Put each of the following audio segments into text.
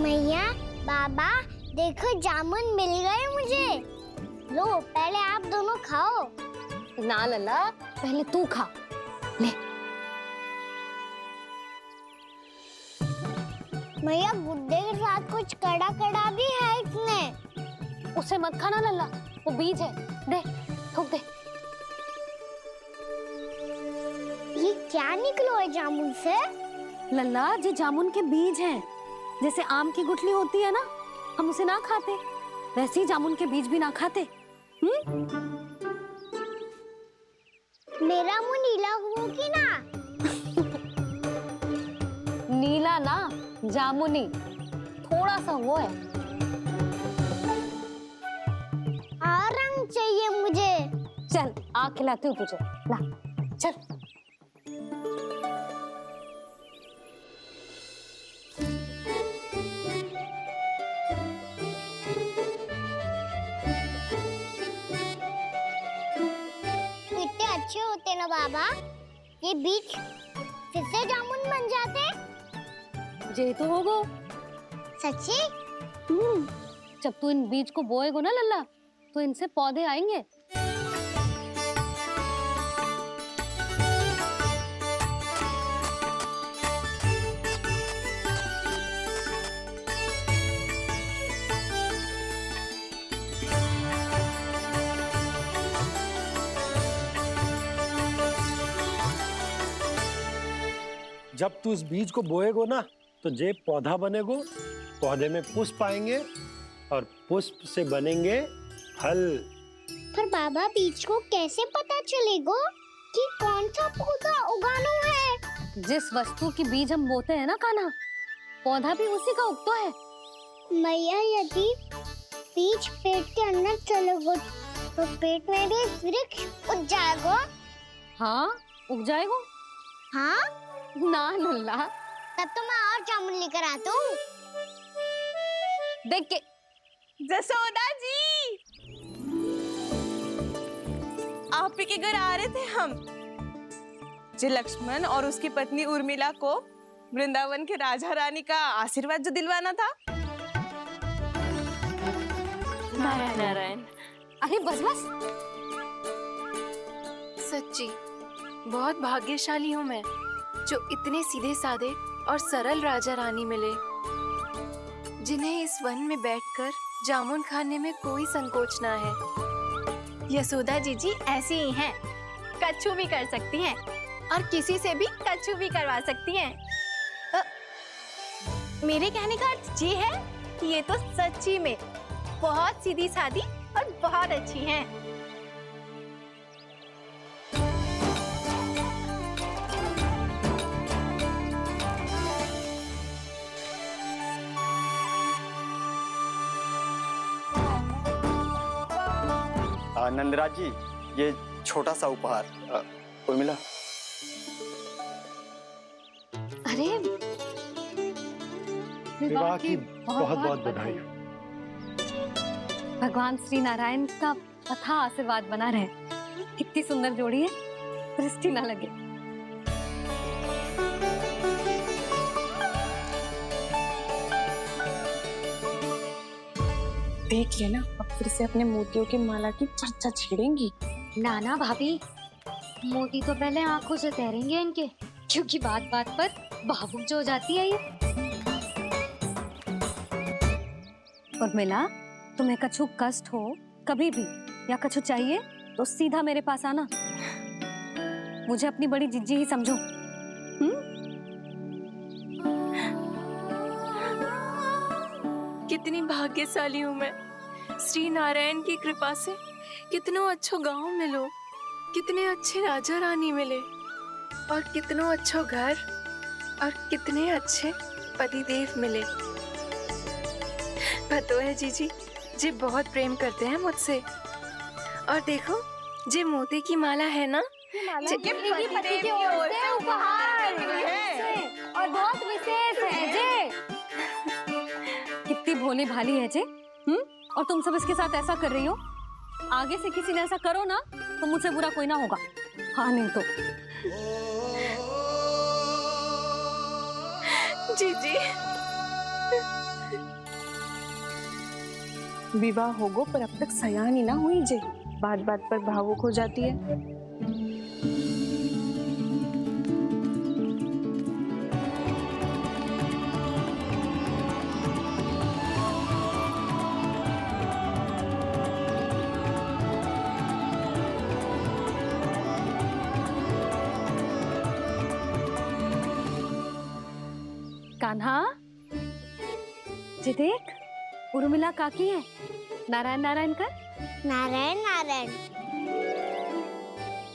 मैया, बाबा, देखो जामुन मिल गए मुझे। लो, पहले आप दोनों खाओ। ना लल्ला, पहले तू खा ले। मैया, गुड्डे के साथ कुछ कड़ा कड़ा भी है इसमें। उसे मत खाना लल्ला, वो बीज है। दे, थूक दे। ये क्या निकलो है जामुन से? लल्ला, ये जामुन के बीज हैं। जैसे आम की गुठली होती है ना, हम उसे ना खाते, वैसे ही जामुन के बीज भी ना खाते। मेरा मुंह नीला हुआ कि ना? नीला ना, जामुनी, थोड़ा सा वो है। और रंग चाहिए मुझे। चल, आ खिलाती हूँ तुझे, ला, चल। कितने अच्छे होते ना बाबा, ये बीज फिर से जामुन बन जाते। जे तो होगो। सच्ची? जब तू इन बीज को बोएगो ना लल्ला, तो इनसे पौधे आएंगे। जब तू इस बीज को बोएगो ना, तो जे पौधा बनेगो, पौधे में पुष्प आएंगे और पुष्प से बनेंगे फल। पर बाबा, बीज को कैसे पता चलेगा कि कौन सा पौधा उगाना है? जिस वस्तु की बीज हम बोते हैं ना कान्हा, पौधा भी उसी का उगता है। मैया, यदि बीज पेट के अंदर चलेगा तो पेट में भी वृक्ष उग जाएगा। हाँ, उग जाएगा। हाँ? ना लल्ला, तब तो मैं और जामुन लेकर आता हूँ। देख के। जसोदा जी, आप ही के घर आ रहे थे हम। जो लक्ष्मण और उसकी पत्नी उर्मिला को वृंदावन के राजा रानी का आशीर्वाद जो दिलवाना था। नारायण नारायण। अरे बस बस। सच्ची बहुत भाग्यशाली हूँ मैं, जो इतने सीधे साधे और सरल राजा रानी मिले, जिन्हें इस वन में बैठकर जामुन खाने में कोई संकोच ना है। यशोदा जीजी ऐसी ही हैं, कच्छू भी कर सकती हैं और किसी से भी कच्छू भी करवा सकती हैं। मेरे कहने का अर्थ ये है कि ये तो सच्ची में बहुत सीधी सादी और बहुत अच्छी हैं। नंदराज जी, ये छोटा सा उपहार। उर्मिला। अरे विवाह की बहुत बहुत बधाई। भगवान श्री नारायण का अथाह आशीर्वाद बना रहे। कितनी सुंदर जोड़ी है, दृष्टि ना लगे। देख लेना, अब फिर से अपने मोतियों की माला की चर्चा छेड़ेंगी। नाना भाभी, मोती तो पहले आंखों से तैरेंगे इनके, क्योंकि बात बात पर भावुक जो हो जाती है ये। उर्मिला, तुम्हें कछु कष्ट हो कभी भी या कछु चाहिए तो सीधा मेरे पास आना। मुझे अपनी बड़ी जिज्जी ही समझो। कितनी भाग्यशाली हूँ मैं, श्री नारायण की कृपा से कितनों अच्छो गांव मिलो, कितने अच्छे राजा रानी मिले, और कितनों अच्छो घर और कितने अच्छे पतिदेव मिले। पतो है जीजी, जी बहुत प्रेम करते हैं मुझसे। और देखो, जे मोती की माला है ना, पति की ओर से उपहार और बहुत विशेष है जे। कितनी भोली भाली है जे। और तुम सब इसके साथ ऐसा कर रही हो। आगे से किसी ने ऐसा करो ना, तो मुझसे बुरा कोई ना होगा। हाँ नहीं तो। जीजी विवाह होगो पर अब तक सयानी ना हुई जे, बात बात पर भावुक हो जाती है। कान्हा, जी देख, उर्मिला काकी है। नारायण नारायण कर। नारायण नारायण।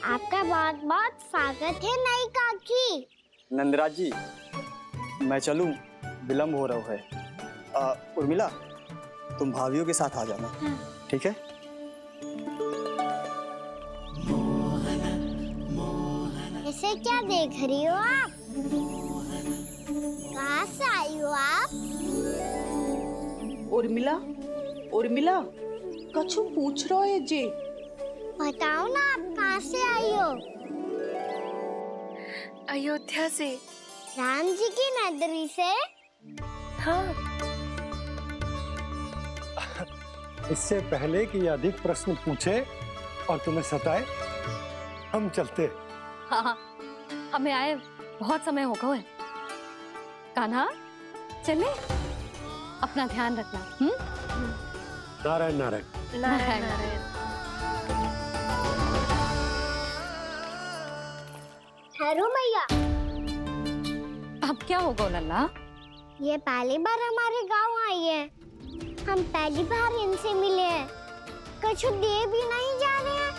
आपका बहुत बहुत स्वागत है नई काकी। नंदराज जी, मैं चलूं, विलम्ब हो रहा है। उर्मिला, तुम भाभियों के साथ आ जाना, ठीक है? इसे क्या देख रही हो आप? कहाँ से आई हो आप? उर्मिला, उर्मिला, कछु पूछ रहा है जे। बताओ ना आप कहाँ से आई हो? अयोध्या से। राम जी की नगरी से? हाँ। इससे पहले कि ये अधिक प्रश्न पूछे और तुम्हें सताए, हम चलते। हाँ हाँ, हमें आए बहुत समय हो गया है। कान्हा, चले, अपना ध्यान रखना। नारायण नारायण। नारायण नारायण। ठहरो मैया। अब क्या होगा लल्ला? ये पहली बार हमारे गांव आई है। हम पहली बार इनसे मिले हैं। कुछ दे भी नहीं जा रहे हैं।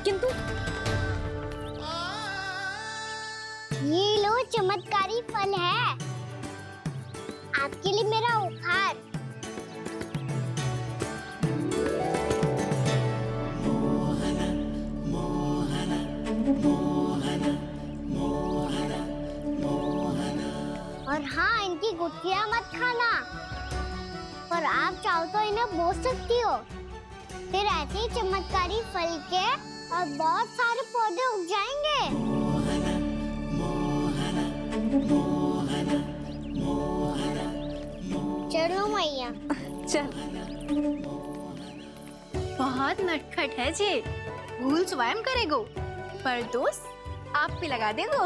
किंतु ये लो, चमत्कारी फल है आपके लिए मेरा उपहार। और हाँ, इनकी गुठलियां मत खाना। और आप चाहो तो इन्हें बो सकती हो। फिर ऐसे ही चमत्कारी फल के और बहुत सारे पौधे उग जाएंगे। चलो मैया। चल। बहुत नटखट है जे, भूल स्वयं करेगो, पर दोस्त आप पे लगा देगो।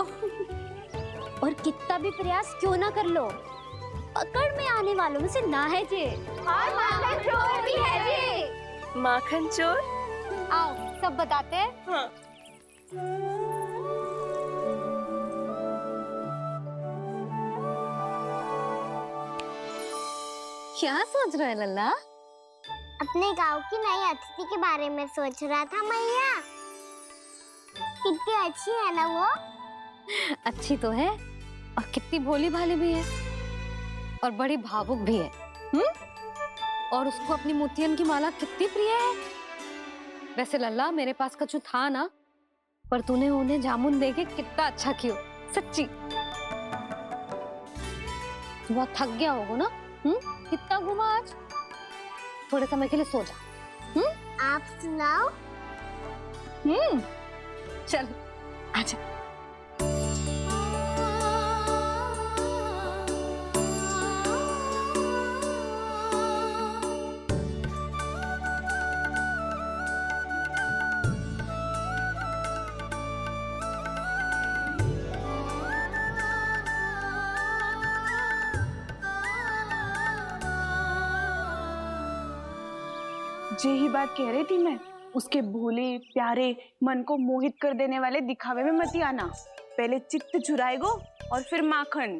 और कितना भी प्रयास क्यों ना कर लो, पकड़ में आने वालों में से ना है जे। और माखन चोर भी है जे। माखन चोर? आओ सब बताते हैं। हाँ। क्या सोच रहे लल्ला? अपने गांव की नई अतिथि के बारे में सोच रहा था मैया। कितनी अच्छी है ना वो? अच्छी तो है और कितनी भोली भाली भी है और बड़ी भावुक भी है। और उसको अपनी मोतियन की माला कितनी प्रिय है। वैसे लल्ला, मेरे पास कछु था ना, पर तूने उन्हें जामुन देके कितना अच्छा किया, सच्ची। बहुत थक गया होगा ना? कितना घुमा आज? थोड़े समय के लिए सो जा। आप सुनाओ। चल आजा। जे ही बात कह रही थी मैं, उसके भोले प्यारे मन को मोहित कर देने वाले दिखावे में मत आना। पहले चित्त चुराएगो और फिर माखन।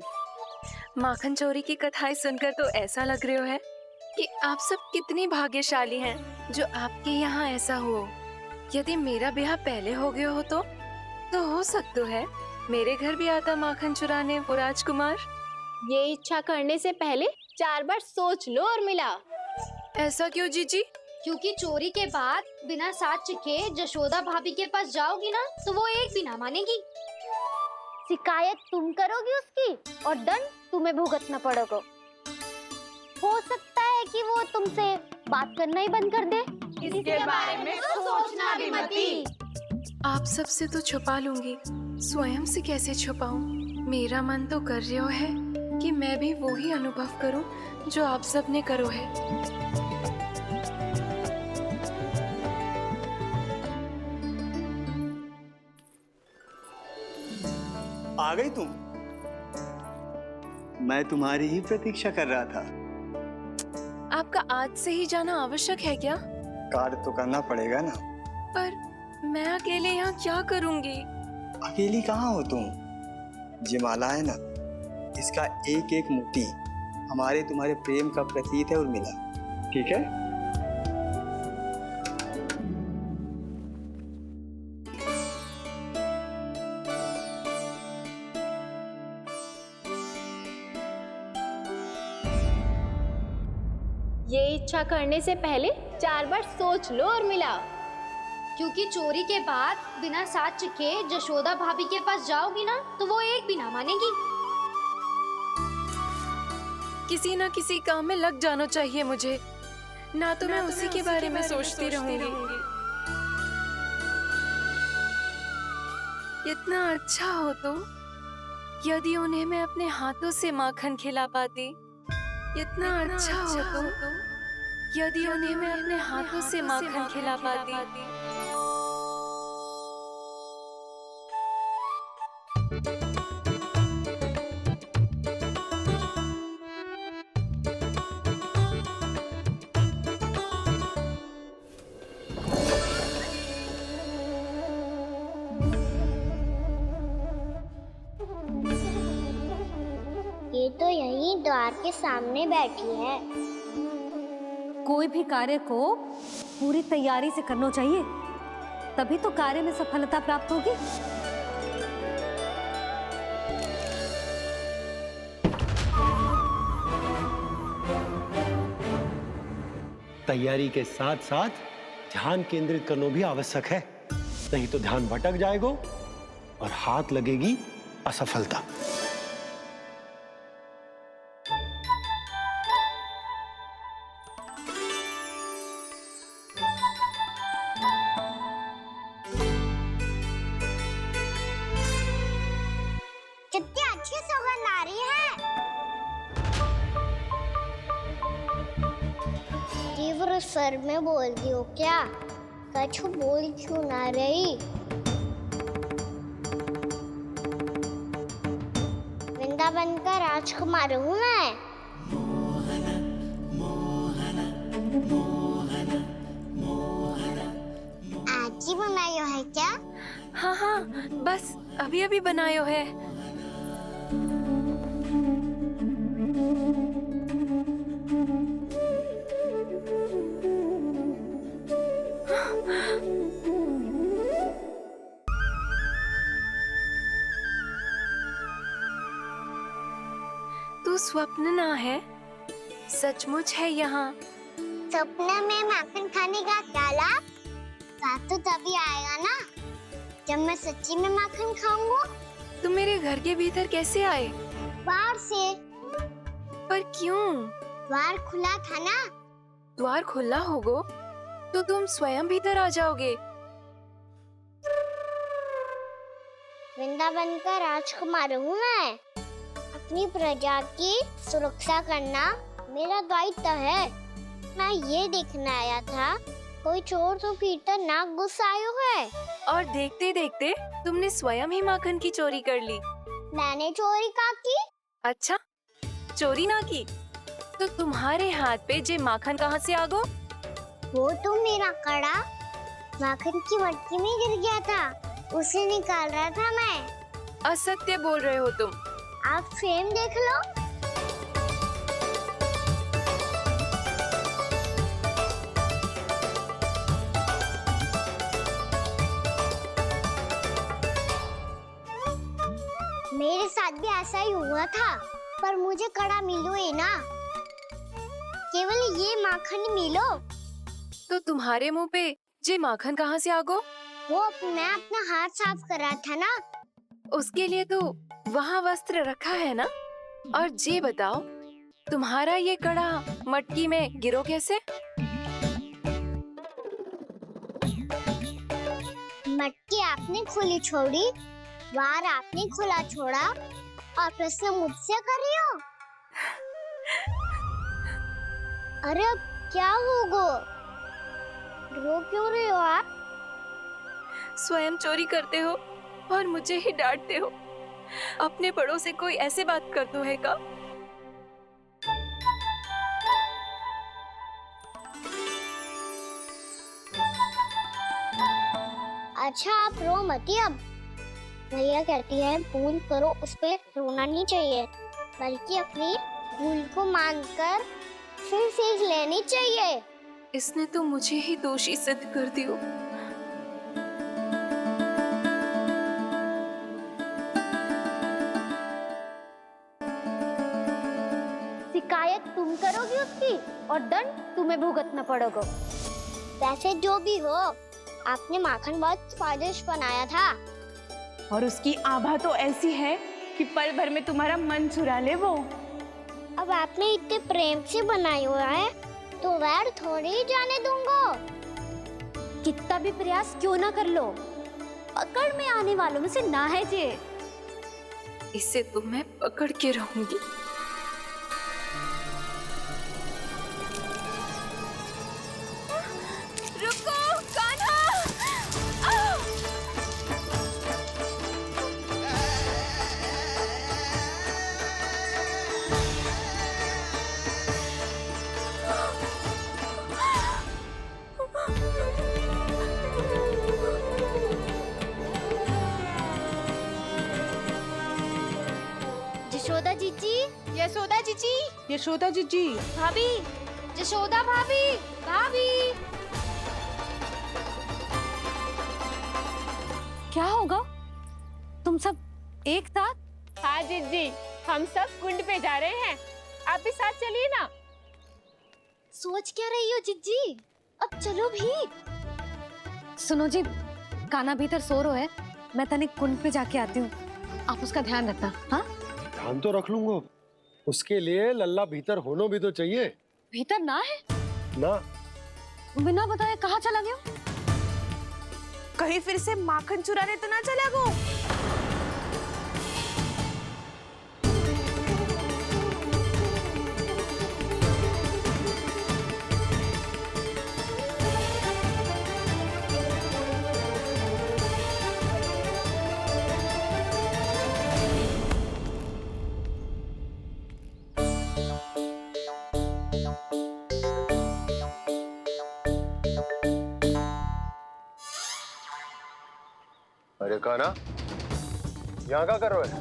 माखन चोरी की कथाएं सुनकर तो ऐसा लग रहा है कि आप सब कितनी भाग्यशाली हैं जो आपके यहाँ ऐसा हो। यदि मेरा ब्याह पहले हो गया हो तो हो सकता है मेरे घर भी आता माखन चुराने वो राजकुमार। ये इच्छा करने से पहले 4 बार सोच लो उर्मिला। ऐसा क्यों जीजी? क्योंकि चोरी के बाद बिना साथ के जशोदा भाभी के पास जाओगी ना, तो वो एक भी ना मानेगी। शिकायत तुम करोगी उसकी और दंड तुम्हें भुगतना पड़ेगा। हो सकता है कि वो तुमसे बात करना ही बंद कर दे। इसके बारे में तो सोचना भी मती। आप सबसे तो छुपा लूंगी, स्वयं से कैसे छुपाऊं? मेरा मन तो कर रहा है कि मैं भी वो ही अनुभव करूं जो आप सबने करो है। आ गई तुम? मैं तुम्हारी ही प्रतीक्षा कर रहा था। आपका आज से ही जाना आवश्यक है क्या? कार्य तो करना पड़ेगा ना। पर मैं अकेले यहाँ क्या करूंगी? अकेली कहाँ हो तुम? ये माला है ना, इसका एक एक मोती हमारे तुम्हारे प्रेम का प्रतीक है उर्मिला, ठीक है? ये इच्छा करने से पहले 4 बार सोच लो उर्मिला। क्योंकि चोरी के बाद बिना साथ चखे जशोदा भाभी के पास जाओगी ना तो वो एक भी ना मानेगी। किसी ना किसी काम में लग जाना चाहिए मुझे, ना तो मैं उसी के बारे में सोचती रहूंगी। इतना अच्छा हो तो यदि उन्हें मैं अपने हाथों से माखन खिला पाती। इतना अच्छा हो तो यदि उन्हें मैं अपने हाथों से माखन खिला पाती। ये तो यहीं द्वार के सामने बैठी है। कोई भी कार्य को पूरी तैयारी से करना चाहिए, तभी तो कार्य में सफलता प्राप्त होगी। तैयारी के साथ साथ ध्यान केंद्रित करना भी आवश्यक है, नहीं तो ध्यान भटक जाएगा और हाथ लगेगी असफलता। कितनी अच्छी सुगंध आ रही है। तीव्र स्वर में बोल दी हो क्या? कछु बोल क्यों ना रही? वृंदावन का राजकुमार हूँ मैं। आज ही बनायो है क्या? हाँ हाँ, बस अभी अभी बनायो है। तू स्वप्न ना है, सचमुच है यहाँ। सपने में माखन खाने का क्या लाभ? लाभ तो तभी आएगा ना जब मैं सच्ची में माखन खाऊंगा। तुम मेरे घर के भीतर कैसे आए? बाहर से। पर क्यों? द्वार खुला था ना। द्वार खुला होगा तो तुम स्वयं भीतर आ जाओगे। वृंदावन का राजकुमार हूँ मैं। अपनी प्रजा की सुरक्षा करना मेरा दायित्व है। मैं ये देखने आया था कोई चोर तो कीर्तन ना घुस आयो है। और देखते देखते तुमने स्वयं ही माखन की चोरी कर ली। मैंने चोरी का की? अच्छा, चोरी ना की तो तुम्हारे हाथ पे जे माखन कहाँ से आ गो? वो तो मेरा कड़ा माखन की मटकी में गिर गया था, उसे निकाल रहा था मैं। असत्य बोल रहे हो तुम। आप फ्रेम देख लो। मेरे साथ भी ऐसा ही हुआ था, पर मुझे कड़ा मिलो है ना, केवल ये माखन मिलो। तो तुम्हारे मुंह पे जे माखन कहाँ से आ गो? वो मैं अपना हाथ साफ कर रहा था ना। उसके लिए तो वहाँ वस्त्र रखा है ना। और जे बताओ, तुम्हारा ये कड़ा मटकी में गिरो कैसे? मटकी आपने खुली छोड़ी, द्वार आपने खुला छोड़ा और प्रश्न मुझसे कर रही हो? अरे अब क्या होगा? रो क्यों रहे हो आप? स्वयं चोरी करते हो और मुझे ही डांटते हो। अपने बड़ों से कोई ऐसे बात कर दो है का? अच्छा आप रो मत अब। भैया कहती है भूल करो, उस पे रोना नहीं चाहिए, बल्कि अपनी भूल को मानकर फिर सीख लेनी चाहिए। इसने तो मुझे ही दोषी सिद्ध कर दियो। शिकायत तुम करोगी उसकी और दंड तुम्हें भुगतना पड़ेगा। वैसे जो भी हो, आपने माखन बहुत स्वादिष्ट बनाया था। और उसकी आभा तो ऐसी है कि पल भर में तुम्हारा मन चुरा ले वो। अब आपने इतने प्रेम से बनाई हुआ है तो वैर थोड़ी ही जाने दूंगा। कितना भी प्रयास क्यों ना कर लो, पकड़ में आने वालों में से ना है जे। इसे तो मैं पकड़ के रहूंगी। रुको कान्हा! यशोदा जीजी, यशोदा जीजी, यशोदा जीजी, भाभी, यशोदा भाभी, भाभी। क्या होगा? तुम सब एक साथ? हाँ जीजी, हम सब कुंड पे जा रहे हैं, आप भी साथ चलिए ना। सोच क्या रही हो जीजी? अब चलो भी। सुनो जी, कान्हा भीतर सो रहा है, मैं तनिक कुंड पे जाके आती हूँ, आप उसका ध्यान रखना। हाँ, ध्यान तो रख लूंगा, उसके लिए लल्ला भीतर होना भी तो चाहिए। भीतर ना है? ना, बिना बताए कहाँ चला गया? कहीं फिर से माखन चुराने तो ना चला गो। अरे कान्हा, यहाँ क्या कर रहे हो?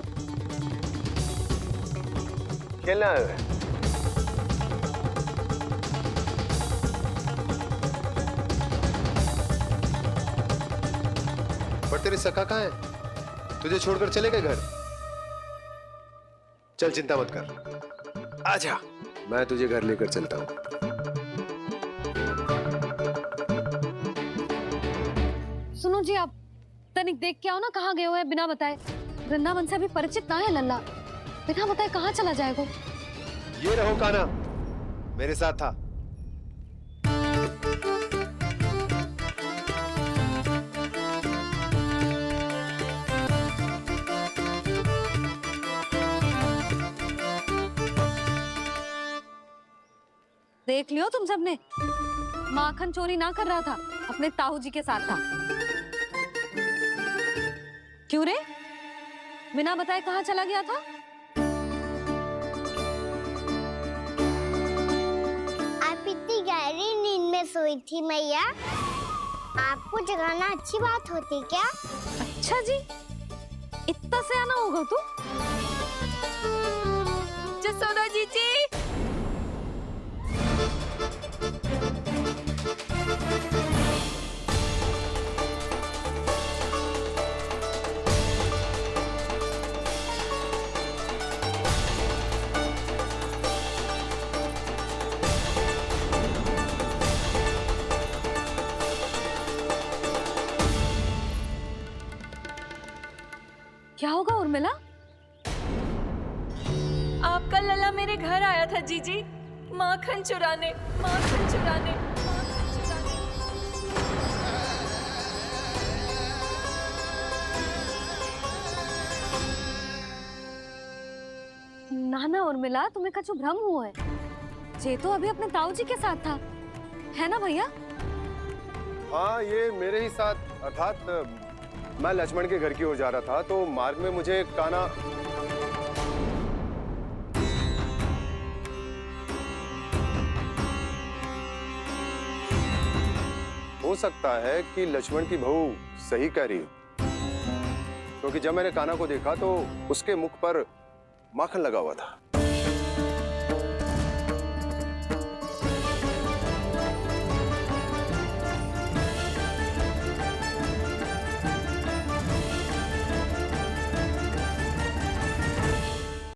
खेलने आए हुए? पर तेरे सखा कहाँ है? तुझे छोड़कर चले गए घर? चल चिंता मत कर, आजा, मैं तुझे घर लेकर चलता हूँ। सुनो जी, आप तनिक देख के आओ ना कहाँ गए हुए हैं बिना बताए। वृंदावन से अभी परिचित ना है लल्ला, बिना बताए कहाँ चला जाएगा? ये रहो कान्हा, मेरे साथ था। देख लियो तुम सबने, माखन चोरी ना कर रहा था, अपने ताऊ जी के साथ था। क्यों रे, बिना बताए कहाँ चला गया था? आप इतनी गहरी नींद में सोई थी मैया, आपको जगाना अच्छी बात होती क्या? अच्छा जी, इतना सयाना होगा तू? जसोदा जीजी, क्या होगा उर्मिला? आपका लल्ला मेरे घर आया था जीजी, माखन चुराने, माखन चुराने, माखन चुराने। ना ना उर्मिला, तुम्हें कछु भ्रम हुआ है। ये तो अभी अपने ताऊ जी के साथ था, है ना भैया? हाँ, ये मेरे ही साथ, अर्थात मैं लक्ष्मण के घर की ओर जा रहा था तो मार्ग में मुझे कान्हा। हो सकता है कि लक्ष्मण की बहू सही कह रही हो, क्योंकि जब मैंने कान्हा को देखा तो उसके मुख पर माखन लगा हुआ था।